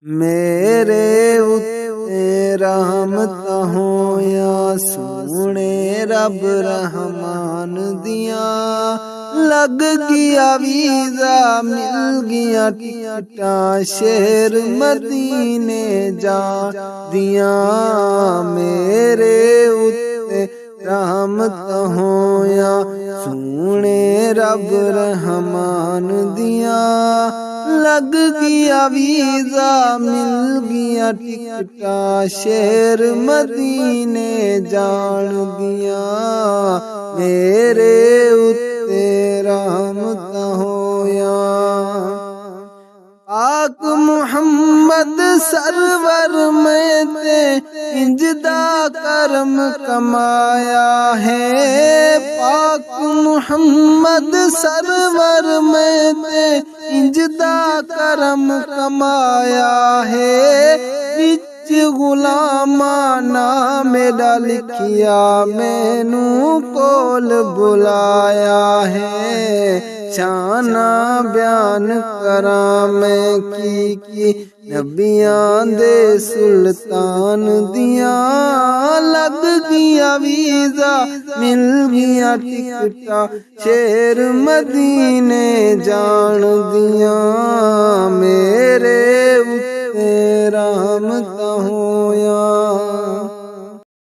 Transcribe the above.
मेरे उत्ते रहमत होया सोने रब रहमान दिया। लग गया वीज़ा मिल गया टिकटा शहर मदीने जा दिया। मेरे उत्ते रहमत होया सोने रब रहमान दिया। लग गया वीज़ा मिल गया टिकटा शहर मदीने जान दिया। मेरे उत्ते रहमत होया आक मुहम्मद सरवर में ते इंजदा करम कमाया है। पाक मुहम्मद सरवर में ते इंजदा करम कमाया है। बिच गुलामा नाम मेरा लिखिया मैनू कोल बुलाया है। शाना बयान करा मैं की नबियां दे सुल्तान दिया। लग गया वीज़ा मिल गया टिकटा शहर मदीने जान दिया। मेरे